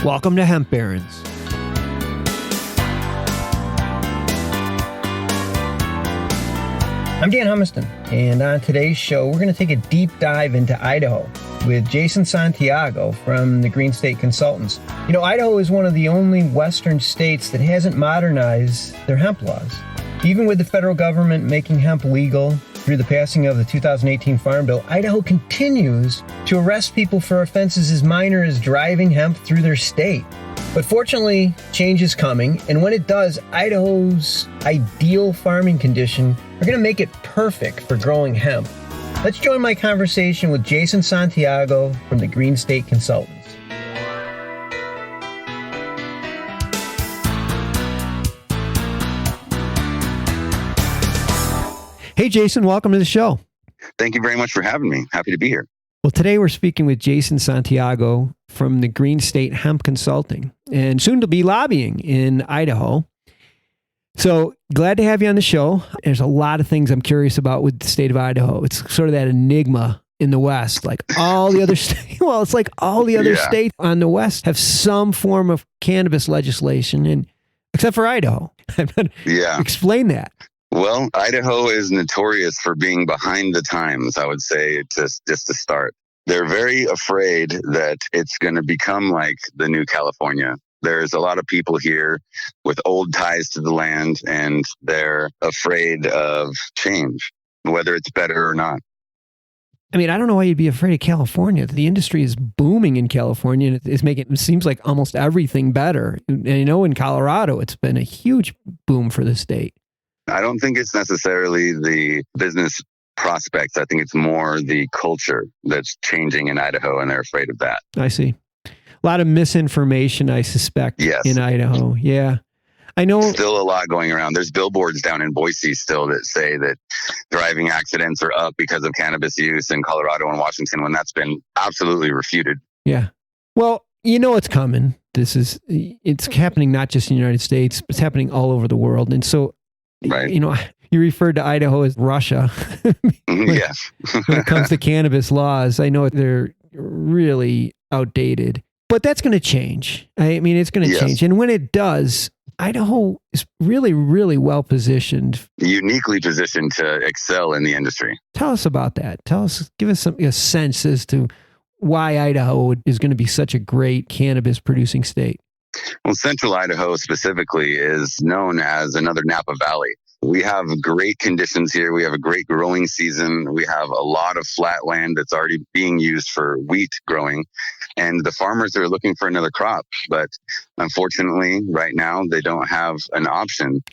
Welcome to Hemp Barons. I'm Dan Humiston, and on today's show, we're going to take a deep dive into Idaho with Jason Santiago from the Green State Consultants. You know, Idaho is one of the only Western states that hasn't modernized their hemp laws. Even with the federal government making hemp legal through the passing of the 2018 Farm Bill, Idaho continues to arrest people for offenses as minor as driving hemp through their state. But fortunately, change is coming, and when it does, Idaho's ideal farming condition are going to make it perfect for growing hemp. Let's join my conversation with Jason Santiago from the Green State Consultants. Hey, Jason, welcome to the show. Thank you very much for having me. Happy to be here. Well, today we're speaking with Jason Santiago from the Green State Hemp Consulting, and soon to be lobbying in Idaho. So glad to have you on the show. There's a lot of things I'm curious about with the state of Idaho. It's sort of that enigma in the West, like all the other states. Well, it's like all the other states on the West have some form of cannabis legislation, and except for Idaho. Explain that. Well, Idaho is notorious for being behind the times, I would say, just to start. They're very afraid that it's going to become like the new California. There's a lot of people here with old ties to the land, and they're afraid of change, whether it's better or not. I mean, I don't know why you'd be afraid of California. The industry is booming in California, and it seems like almost everything better. And you know, in Colorado, it's been a huge boom for the state. I don't think it's necessarily the business prospects. I think it's more the culture that's changing in Idaho, and they're afraid of that. I see. A lot of misinformation, I suspect, in Idaho. Yeah. I know. Still a lot going around. There's billboards down in Boise still that say that driving accidents are up because of cannabis use in Colorado and Washington, when that's been absolutely refuted. Yeah. Well, you know it's coming. It's happening not just in the United States, but it's happening all over the world. And so, right. You know, you referred to Idaho as Russia. Yes. When it comes to cannabis laws, I know they're really outdated, but that's going to change. I mean, it's going to change. And when it does, Idaho is really, really well positioned. Uniquely positioned to excel in the industry. Tell us about that. Give us a sense as to why Idaho is going to be such a great cannabis producing state. Well, Central Idaho specifically is known as another Napa Valley. We have great conditions here. We have a great growing season. We have a lot of flat land that's already being used for wheat growing. And the farmers are looking for another crop. But unfortunately, right now, they don't have an option.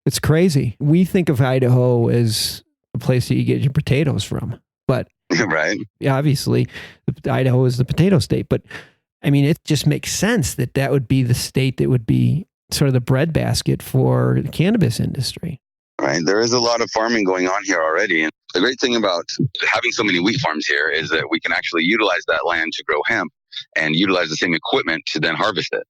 It's crazy. We think of Idaho as a place that you get your potatoes from. But right. Obviously, Idaho is the potato state. But I mean, it just makes sense that would be the state that would be sort of the breadbasket for the cannabis industry. Right. There is a lot of farming going on here already. And the great thing about having so many wheat farms here is that we can actually utilize that land to grow hemp and utilize the same equipment to then harvest it.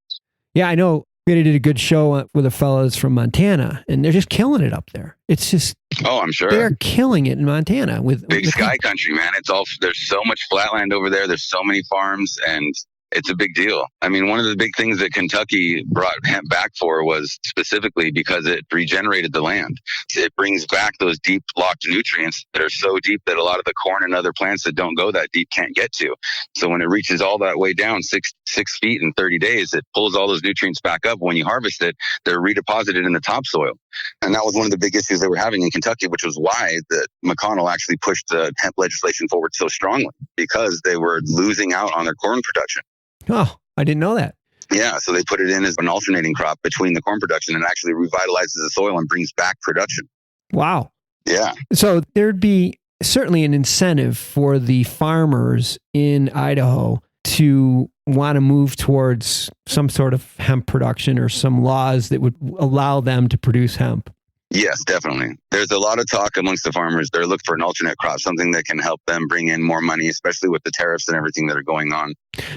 Yeah, I know. We did a good show with the fellows from Montana, and they're just killing it up there. It's just... Oh, I'm sure. They're killing it in Montana. With sky country, man. There's so much flatland over there. There's so many farms, and it's a big deal. I mean, one of the big things that Kentucky brought hemp back for was specifically because it regenerated the land. It brings back those deep locked nutrients that are so deep that a lot of the corn and other plants that don't go that deep can't get to. So when it reaches all that way down, six feet in 30 days, it pulls all those nutrients back up. When you harvest it, they're redeposited in the topsoil. And that was one of the big issues they were having in Kentucky, which was why that McConnell actually pushed the hemp legislation forward so strongly, because they were losing out on their corn production. Oh, I didn't know that. Yeah, so they put it in as an alternating crop between the corn production, and actually revitalizes the soil and brings back production. Wow. Yeah. So there'd be certainly an incentive for the farmers in Idaho to want to move towards some sort of hemp production or some laws that would allow them to produce hemp. Yes, definitely. There's a lot of talk amongst the farmers. They're looking for an alternate crop, something that can help them bring in more money, especially with the tariffs and everything that are going on.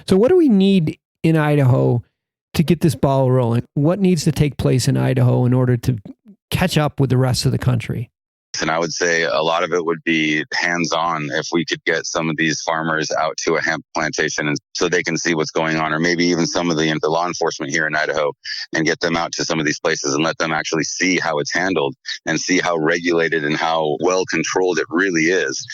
So what do we need in Idaho to get this ball rolling? What needs to take place in Idaho in order to catch up with the rest of the country? And I would say a lot of it would be hands-on if we could get some of these farmers out to a hemp plantation and so they can see what's going on, or maybe even some of the law enforcement here in Idaho, and get them out to some of these places and let them actually see how it's handled and see how regulated and how well controlled it really is.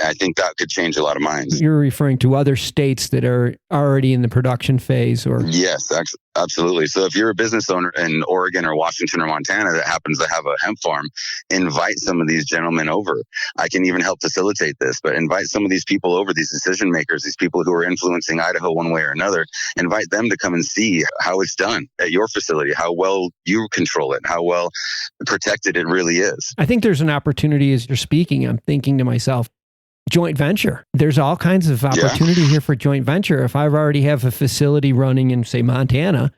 I think that could change a lot of minds. You're referring to other states that are already in the production phase, or? Yes, absolutely. So if you're a business owner in Oregon or Washington or Montana that happens to have a hemp farm, invite some of these gentlemen over. I can even help facilitate this, but invite some of these people over, these decision makers, these people who are influencing Idaho one way or another. Invite them to come and see how it's done at your facility, how well you control it, how well protected it really is. I think there's an opportunity as you're speaking. I'm thinking to myself, joint venture. There's all kinds of opportunity here for joint venture. If I already have a facility running in, say, Montana,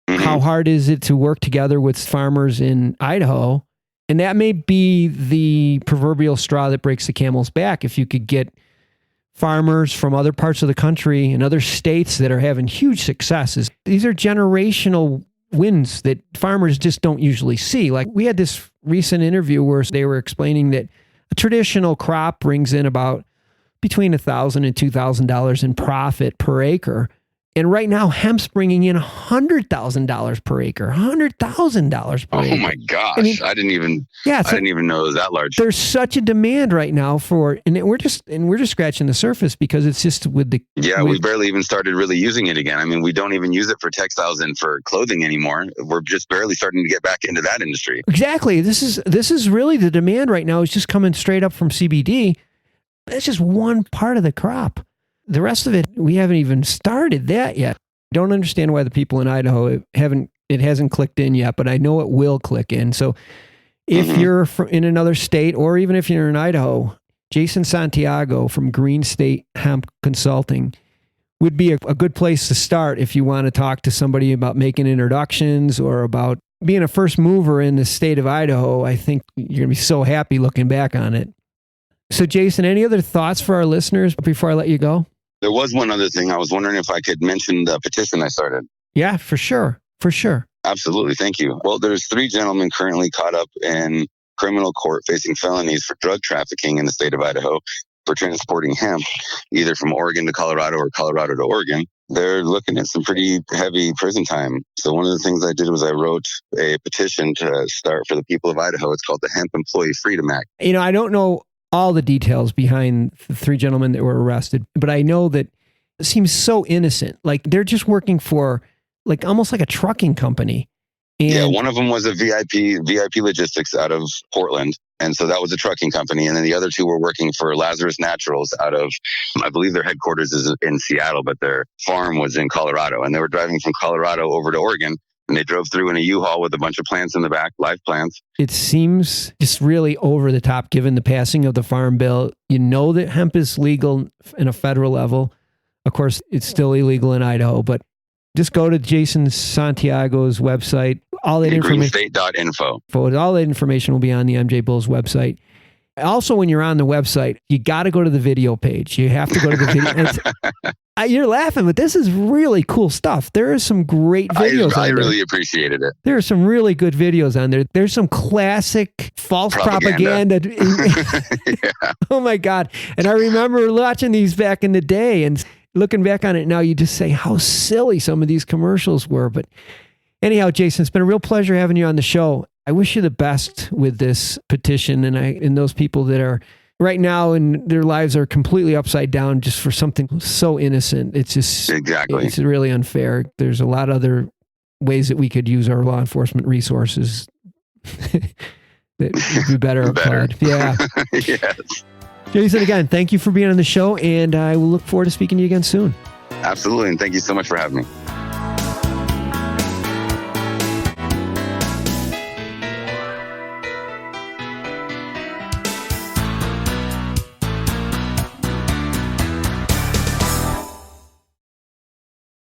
how hard is it to work together with farmers in Idaho? And that may be the proverbial straw that breaks the camel's back. If you could get farmers from other parts of the country and other states that are having huge successes. These are generational wins that farmers just don't usually see. Like, we had this recent interview where they were explaining that a traditional crop brings in about between $1,000 and $2,000 in profit per acre. And right now, hemp's bringing in $100,000 per acre, $100,000 per acre. Oh my gosh. I mean, I didn't even know it was that large. There's such a demand right now for, and we're just scratching the surface because it's just with the. Yeah, we barely even started really using it again. I mean, we don't even use it for textiles and for clothing anymore. We're just barely starting to get back into that industry. Exactly. This is really the demand right now is just coming straight up from CBD. That's just one part of the crop. The rest of it, we haven't even started that yet. Don't understand why the people in Idaho it hasn't clicked in yet, but I know it will click in. So if you're in another state, or even if you're in Idaho, Jason Santiago from Green State Hemp Consulting would be a good place to start if you want to talk to somebody about making introductions or about being a first mover in the state of Idaho. I think you're going to be so happy looking back on it. So Jason, any other thoughts for our listeners before I let you go? There was one other thing. I was wondering if I could mention the petition I started. Yeah, for sure. For sure. Absolutely. Thank you. Well, there's 3 gentlemen currently caught up in criminal court facing felonies for drug trafficking in the state of Idaho for transporting hemp, either from Oregon to Colorado or Colorado to Oregon. They're looking at some pretty heavy prison time. So one of the things I did was I wrote a petition to start for the people of Idaho. It's called the Hemp Employee Freedom Act. You know, I don't know all the details behind the 3 gentlemen that were arrested, but I know that it seems so innocent. Like, they're just working for almost like a trucking company. And yeah, one of them was a VIP Logistics out of Portland. And so that was a trucking company. And then the other 2 were working for Lazarus Naturals out of, I believe their headquarters is in Seattle, but their farm was in Colorado. And they were driving from Colorado over to Oregon. And they drove through in a U-Haul with a bunch of plants in the back, live plants. It seems just really over the top given the passing of the Farm Bill. You know that hemp is legal in a federal level. Of course, it's still illegal in Idaho, but just go to Jason Santiago's website. All that information. Greenstate.info. All that information will be on the MJ Bulls website. Also, when you're on the website, you got to go to the video page. You have to go to the video. You're laughing, but this is really cool stuff. There are some great videos. I really appreciated it. There are some really good videos on there. There's some classic false propaganda. Yeah. Oh my God. And I remember watching these back in the day, and looking back on it now, you just say how silly some of these commercials were. But anyhow, Jason, it's been a real pleasure having you on the show. I wish you the best with this petition, and those people that are right now and their lives are completely upside down just for something so innocent. It's just It's really unfair. There's a lot of other ways that we could use our law enforcement resources that would be better applied. Yeah. Yes. Jason, again, thank you for being on the show, and I will look forward to speaking to you again soon. Absolutely, and thank you so much for having me.